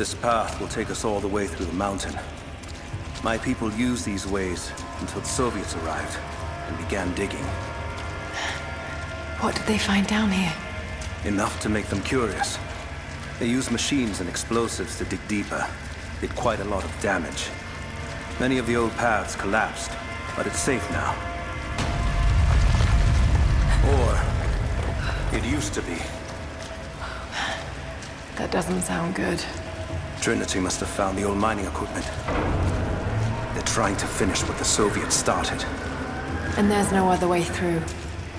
This path will take us all the way through the mountain. My people used these ways until the Soviets arrived and began digging. What did they find down here? Enough to make them curious. They used machines and explosives to dig deeper. Did quite a lot of damage. Many of the old paths collapsed, but it's safe now. Or it used to be. That doesn't sound good. Trinity must have found the old mining equipment. They're trying to finish what the Soviets started. And there's no other way through.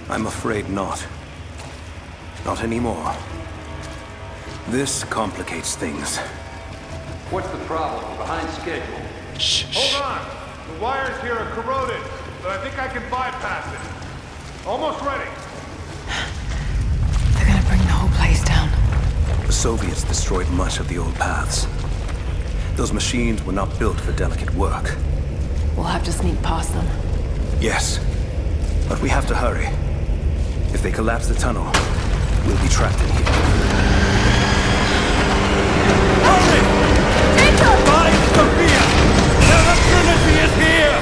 I'm afraid not. Not anymore. This complicates things. What's the problem? We're behind schedule. Hold on! The wires here are corroded, but I think I can bypass it. Almost ready. They're gonna bring the whole place down. The Soviets destroyed much of the old paths. Those machines were not built for delicate work. We'll have to sneak past them. Yes, but we have to hurry. If they collapse the tunnel, we'll be trapped in here. Hurry! Jacob! Find Sophia! Tell them Trinity is here!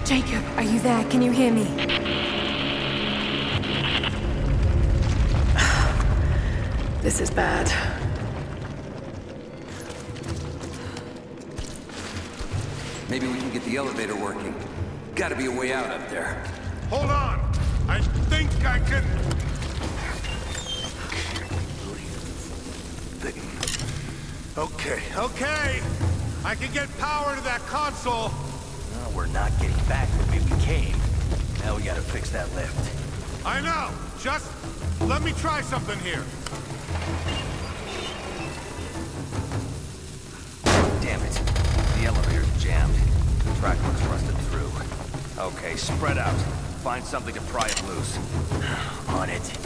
Jacob, are you there? Can you hear me? This is bad. Maybe we can get the elevator working. Gotta be a way out up there. Hold on! I think I can... Okay. I can get power to that console. No, we're not getting back the way we came. Now we gotta fix that lift. I know. Just let me try something here. Damn it. The elevator's jammed. The track looks rusted through. Okay, spread out. Find something to pry it loose. On it.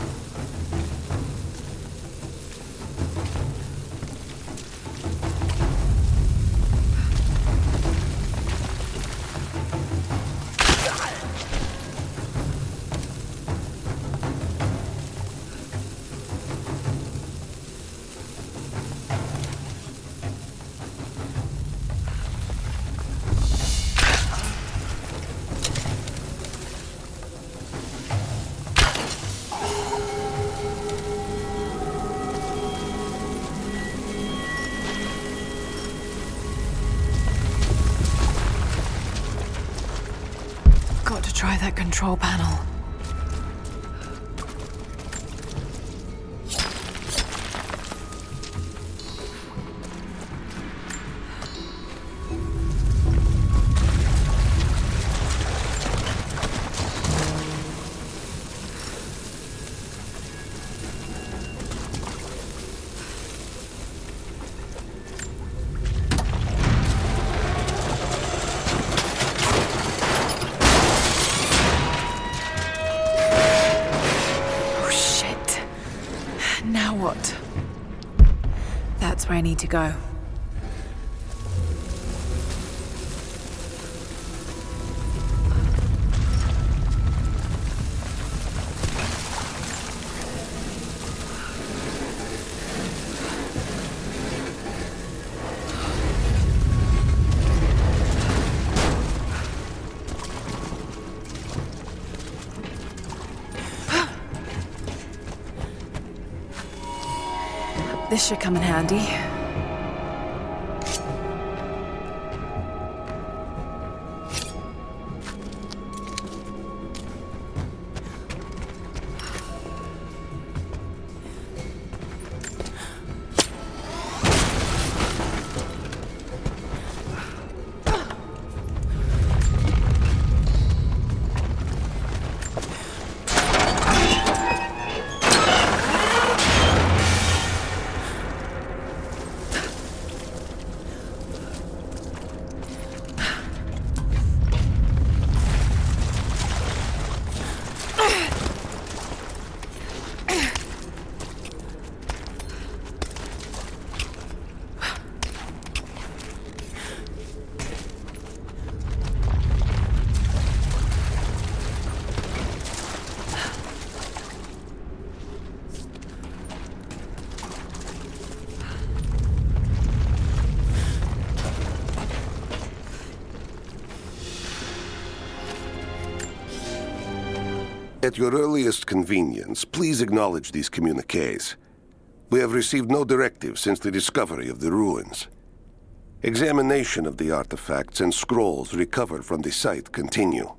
Got to try that control panel. Now what? That's where I need to go. This should come in handy. At your earliest convenience, please acknowledge these communiques. We have received no directive since the discovery of the ruins. Examination of the artifacts and scrolls recovered from the site continue.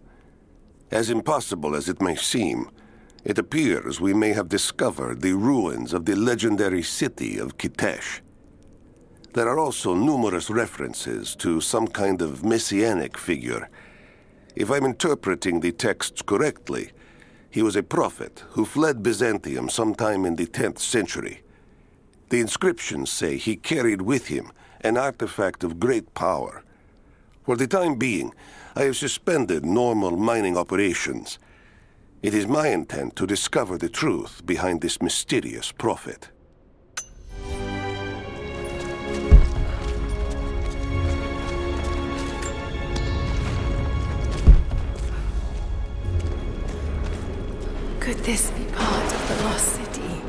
As impossible as it may seem, it appears we may have discovered the ruins of the legendary city of Kitesh. There are also numerous references to some kind of messianic figure. If I'm interpreting the texts correctly, he was a prophet who fled Byzantium sometime in the 10th century. The inscriptions say he carried with him an artifact of great power. For the time being, I have suspended normal mining operations. It is my intent to discover the truth behind this mysterious prophet. Could this be part of the lost city?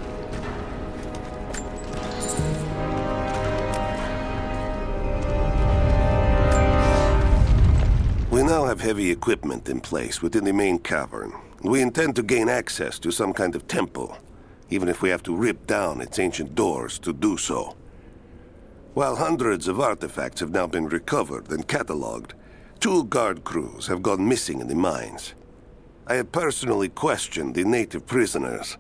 We now have heavy equipment in place within the main cavern. We intend to gain access to some kind of temple, even if we have to rip down its ancient doors to do so. While hundreds of artifacts have now been recovered and cataloged, 2 guard crews have gone missing in the mines. I have personally questioned the native prisoners.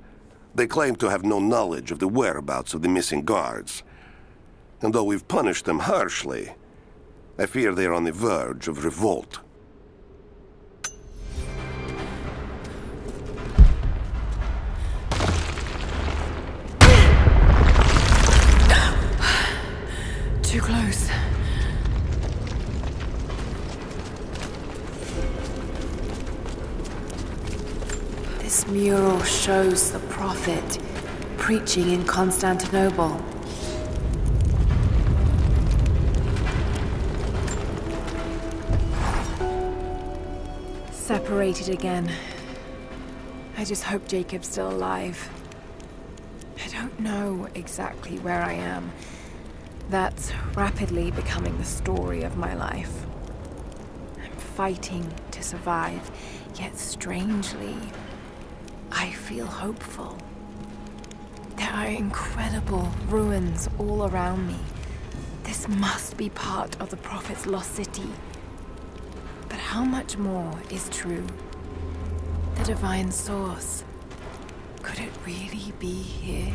They claim to have no knowledge of the whereabouts of the missing guards. And though we've punished them harshly, I fear they are on the verge of revolt. Too close. This mural shows the prophet preaching in Constantinople. Separated again. I just hope Jacob's still alive. I don't know exactly where I am. That's rapidly becoming the story of my life. I'm fighting to survive, yet strangely, I feel hopeful. There are incredible ruins all around me. This must be part of the Prophet's lost city. But how much more is true? The divine source. Could it really be here?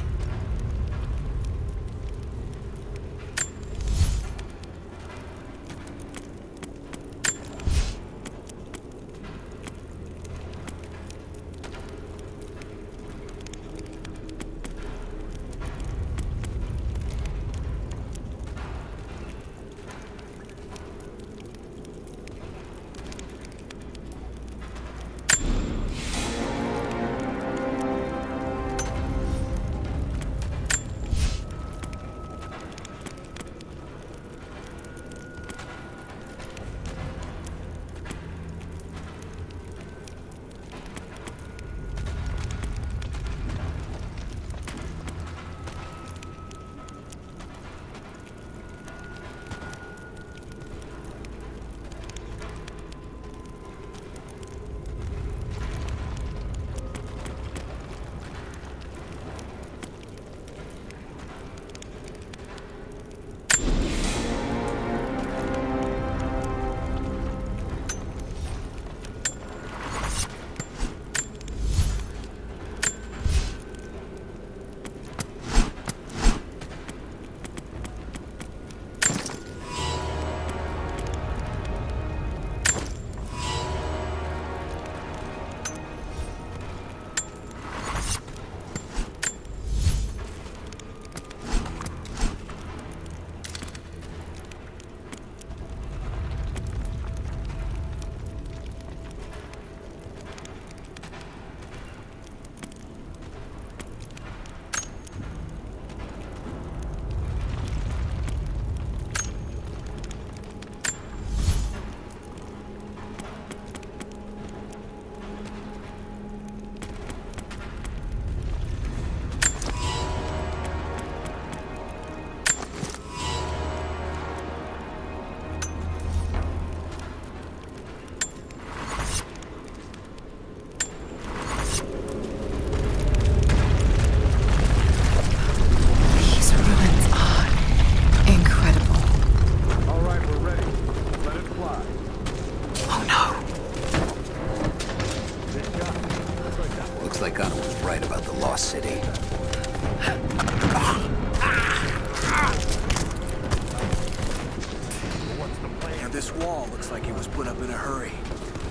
wall looks like it was put up in a hurry.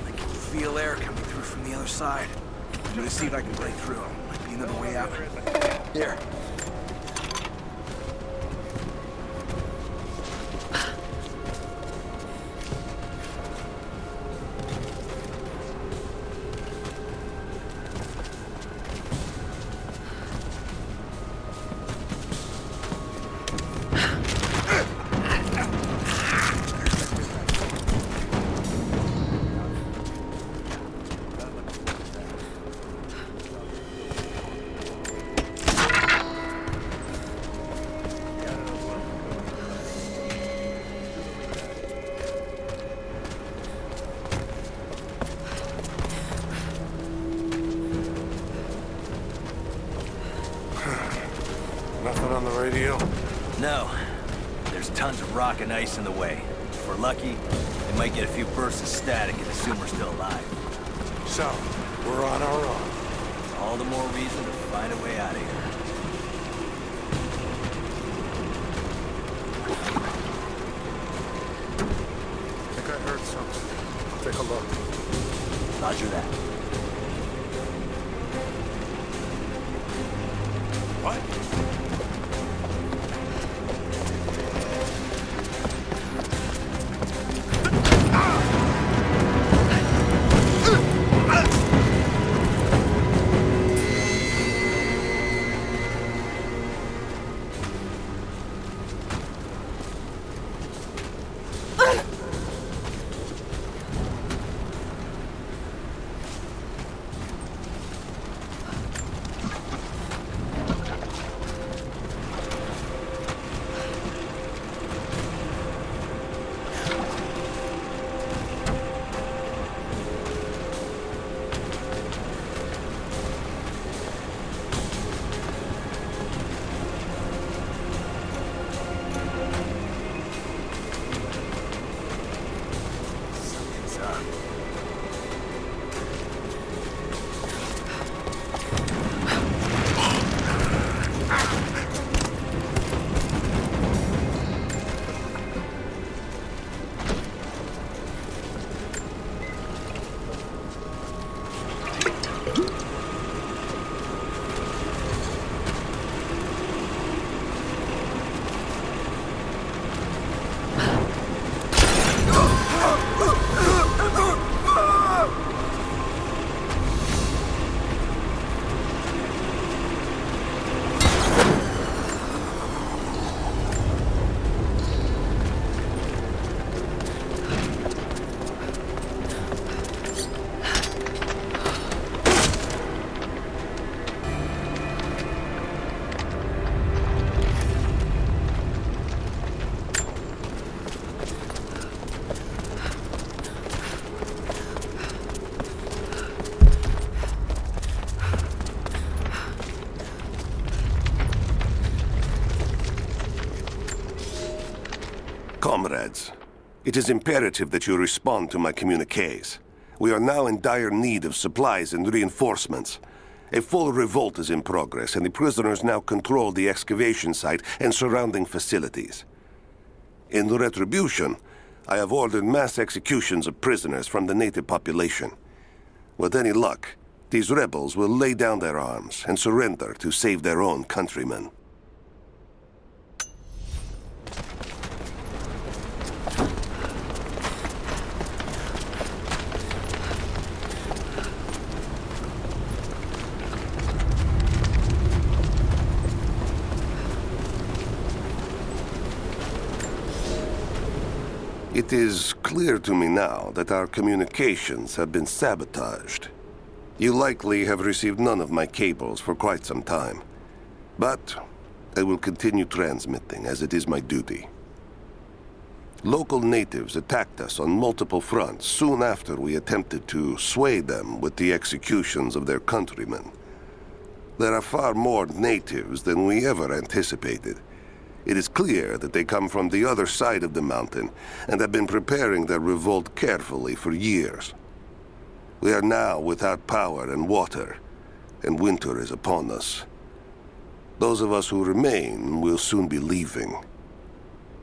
I can feel air coming through from the other side. I'm gonna see if I can break through. Might be another way out. Here. Nothing on the radio? No. There's tons of rock and ice in the way. If we're lucky, we might get a few bursts of static and assume we're still alive. So, we're on our own. All the more reason to find a way out of here. I think I heard something. I'll take a look. Roger that. What? Comrades, it is imperative that you respond to my communiques. We are now in dire need of supplies and reinforcements. A full revolt is in progress, and the prisoners now control the excavation site and surrounding facilities. In retribution, I have ordered mass executions of prisoners from the native population. With any luck, these rebels will lay down their arms and surrender to save their own countrymen. It is clear to me now that our communications have been sabotaged. You likely have received none of my cables for quite some time. But I will continue transmitting, as it is my duty. Local natives attacked us on multiple fronts soon after we attempted to sway them with the executions of their countrymen. There are far more natives than we ever anticipated. It is clear that they come from the other side of the mountain and have been preparing their revolt carefully for years. We are now without power and water, and winter is upon us. Those of us who remain will soon be leaving.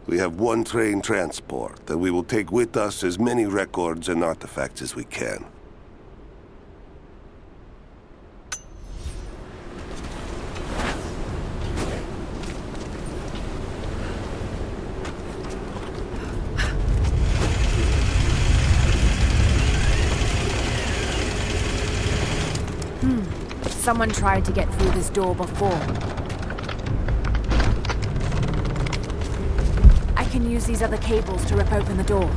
We have one train transport, and we will take with us as many records and artifacts as we can. Someone tried to get through this door before. I can use these other cables to rip open the door.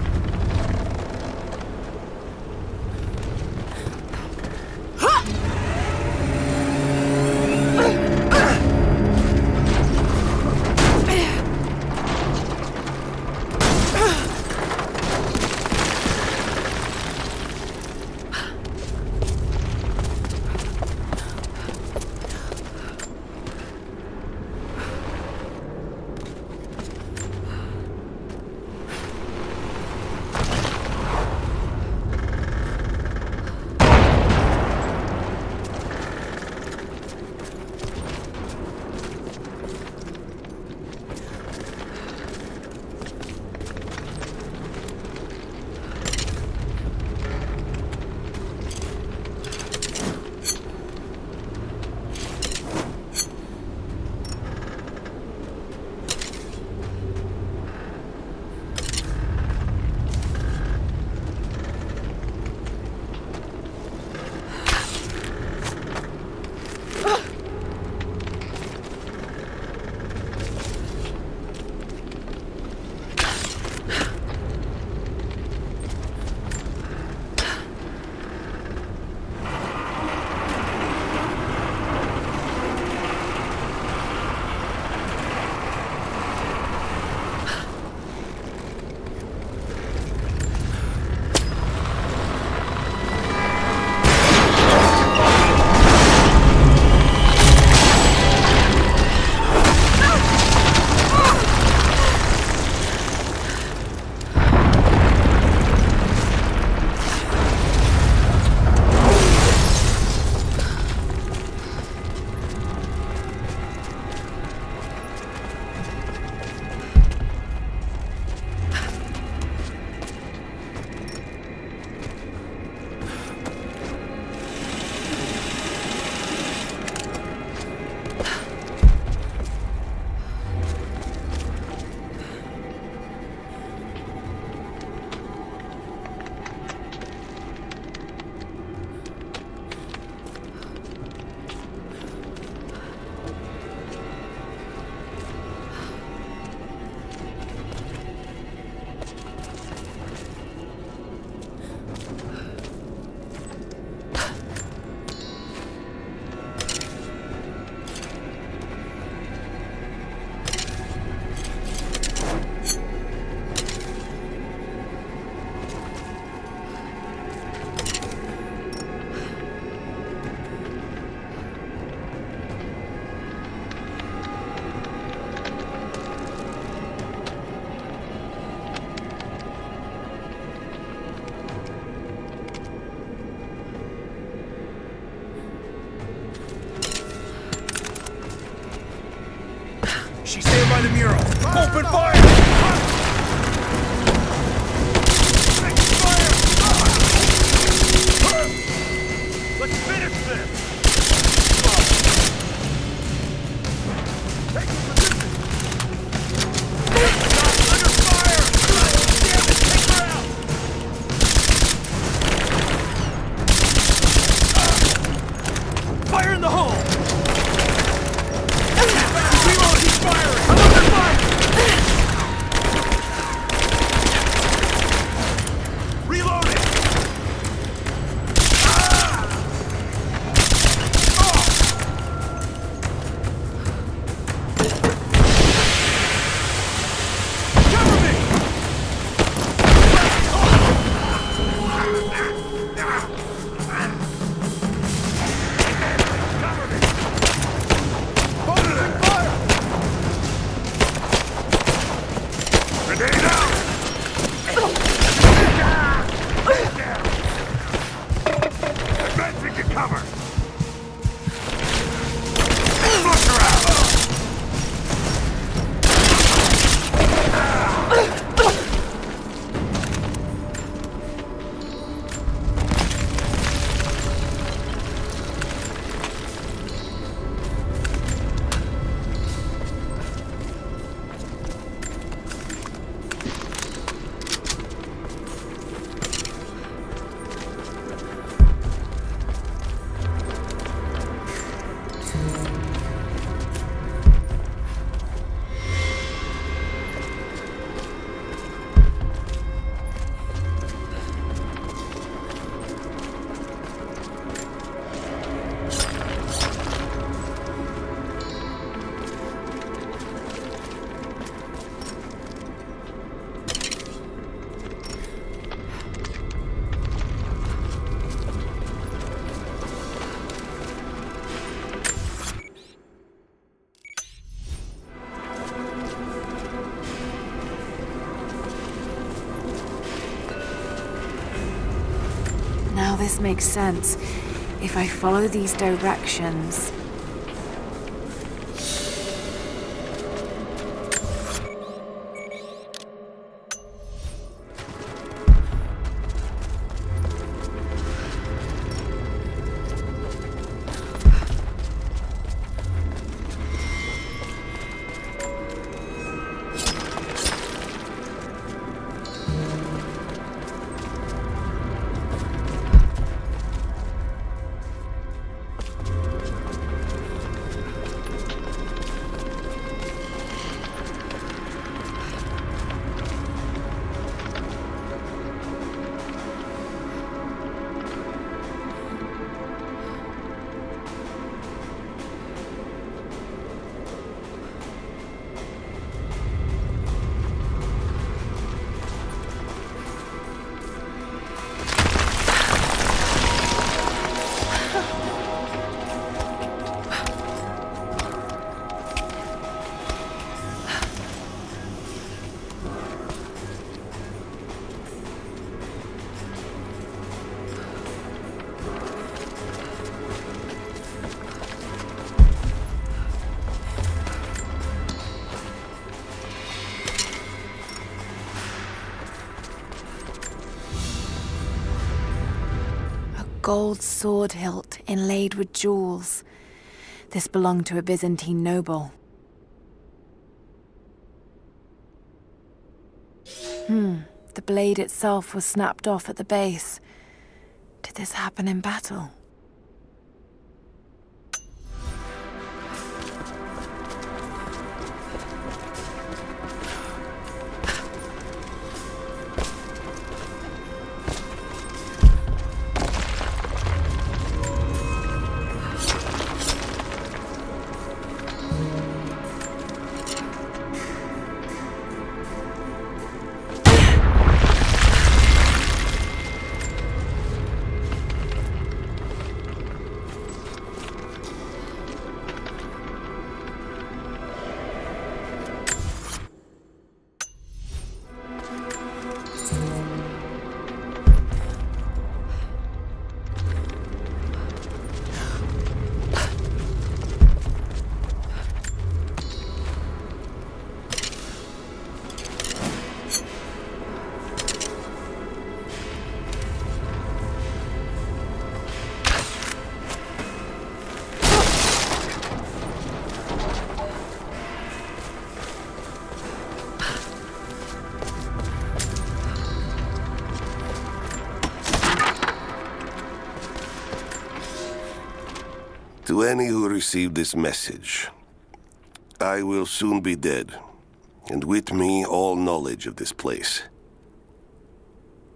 She's there by the mural. Open fire! Let's finish this! Take some position! Under fire! Damn it, take her out! Fire in the hole! Reload, he's firing! I'm under fire! Now this makes sense. If I follow these directions... Gold sword hilt inlaid with jewels. This belonged to a Byzantine noble. The blade itself was snapped off at the base. Did this happen in battle? To any who receive this message, I will soon be dead, and with me all knowledge of this place.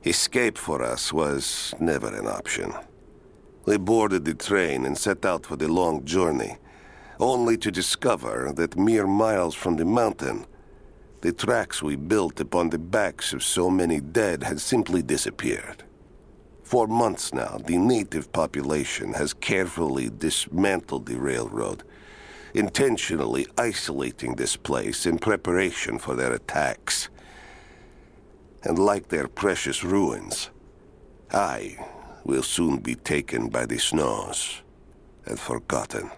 Escape for us was never an option. We boarded the train and set out for the long journey, only to discover that mere miles from the mountain, the tracks we built upon the backs of so many dead had simply disappeared. For months now, the native population has carefully dismantled the railroad, intentionally isolating this place in preparation for their attacks. And like their precious ruins, I will soon be taken by the snows and forgotten.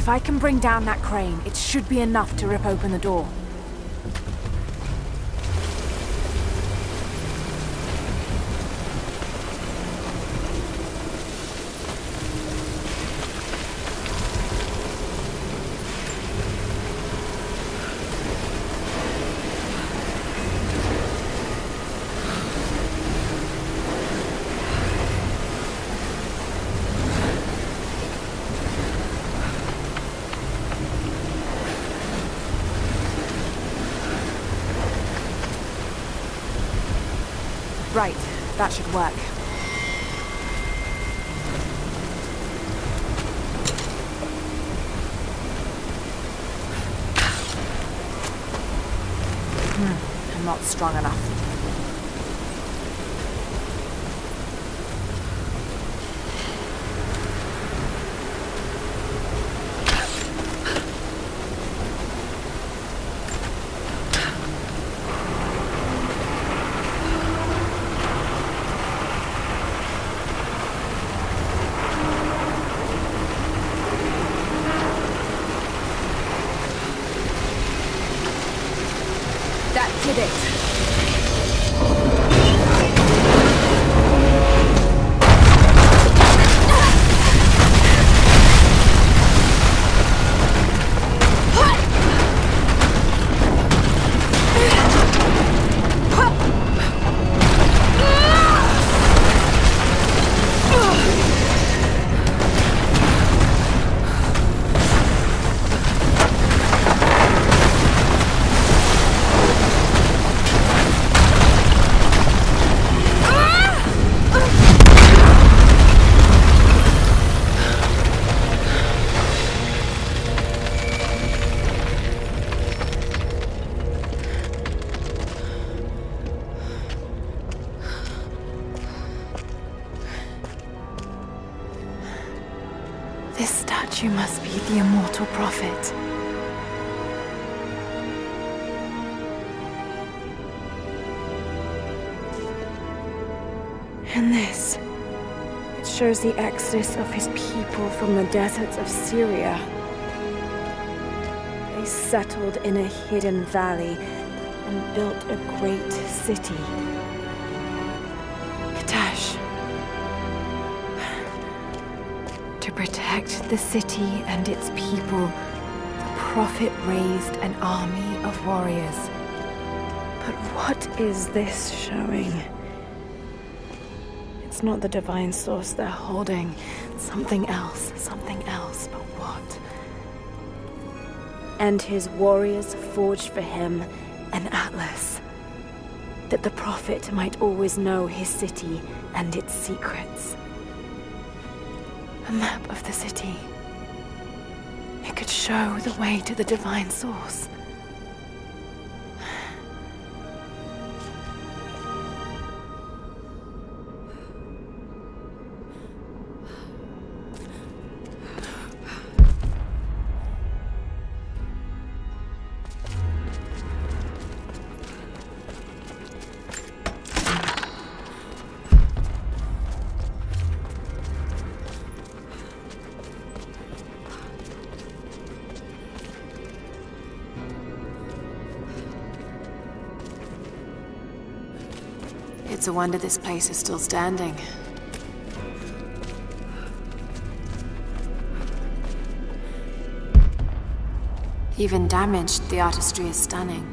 If I can bring down that crane, it should be enough to rip open the door. Right, that should work. I'm not strong enough. That did it. This statue must be the immortal prophet. And this, it shows the exodus of his people from the deserts of Syria. They settled in a hidden valley and built a great city. To protect the city and its people, the prophet raised an army of warriors. But what is this showing? It's not the divine source they're holding. Something else, but what? And his warriors forged for him an atlas, that the prophet might always know his city and its secrets. A map of the city. It could show the way to the divine source. It's a wonder this place is still standing. Even damaged, the artistry is stunning.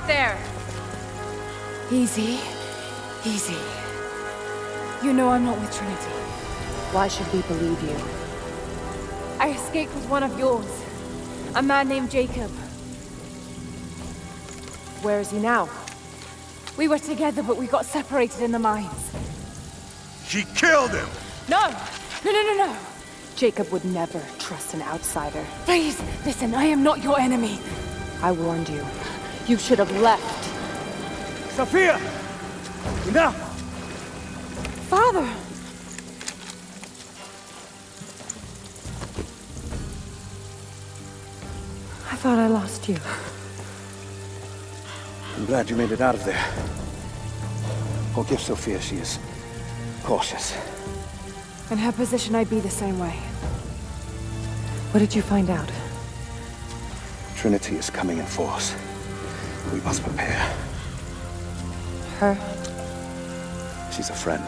there! Easy. Easy. You know I'm not with Trinity. Why should we believe you? I escaped with one of yours. A man named Jacob. Where is he now? We were together, but we got separated in the mines. She killed him! No! No! Jacob would never trust an outsider. Please, listen, I am not your enemy. I warned you. You should have left. Sophia! Enough! Father! I thought I lost you. I'm glad you made it out of there. Forgive Sophia, she is cautious. In her position, I'd be the same way. What did you find out? Trinity is coming in force. We must prepare. Her? She's a friend.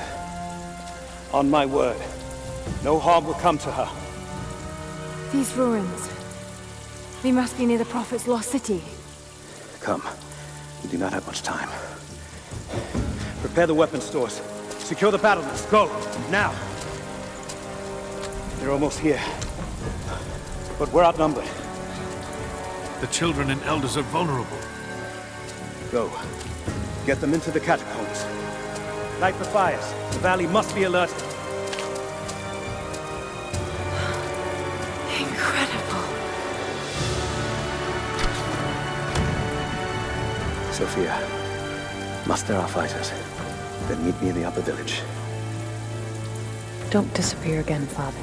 On my word, no harm will come to her. These ruins. We must be near the Prophet's lost city. Come. We do not have much time. Prepare the weapon stores. Secure the battlements. Go! Now! They're almost here. But we're outnumbered. The children and elders are vulnerable. Go. Get them into the catacombs. Light the fires. The valley must be alerted. Incredible. Sophia, muster our fighters. Then meet me in the upper village. Don't disappear again, Father.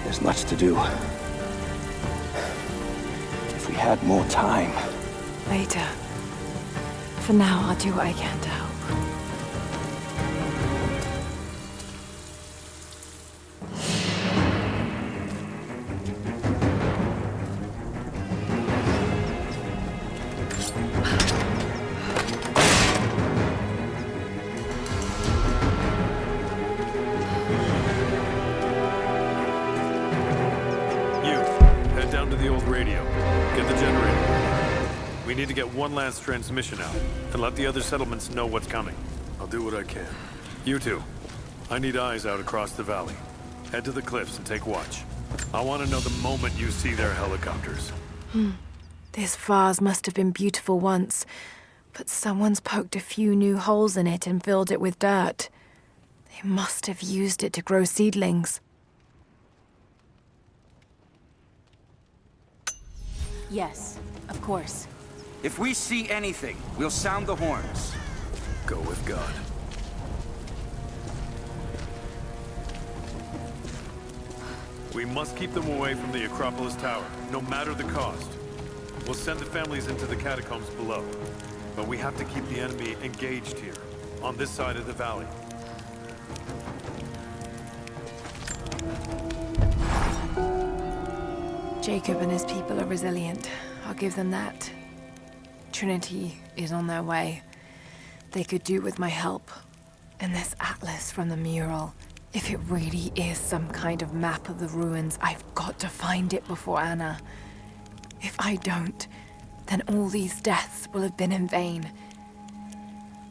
There's much to do. If we had more time. Later. For now, I'll do what I can to help. We need to get one last transmission out, and let the other settlements know what's coming. I'll do what I can. You two, I need eyes out across the valley. Head to the cliffs and take watch. I want to know the moment you see their helicopters. This vase must have been beautiful once, but someone's poked a few new holes in it and filled it with dirt. They must have used it to grow seedlings. Yes, of course. If we see anything, we'll sound the horns. Go with God. We must keep them away from the Acropolis Tower, no matter the cost. We'll send the families into the catacombs below. But we have to keep the enemy engaged here, on this side of the valley. Jacob and his people are resilient. I'll give them that. Trinity is on their way. They could do with my help. And this atlas from the mural. If it really is some kind of map of the ruins, I've got to find it before Anna. If I don't, then all these deaths will have been in vain.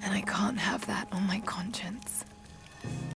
And I can't have that on my conscience.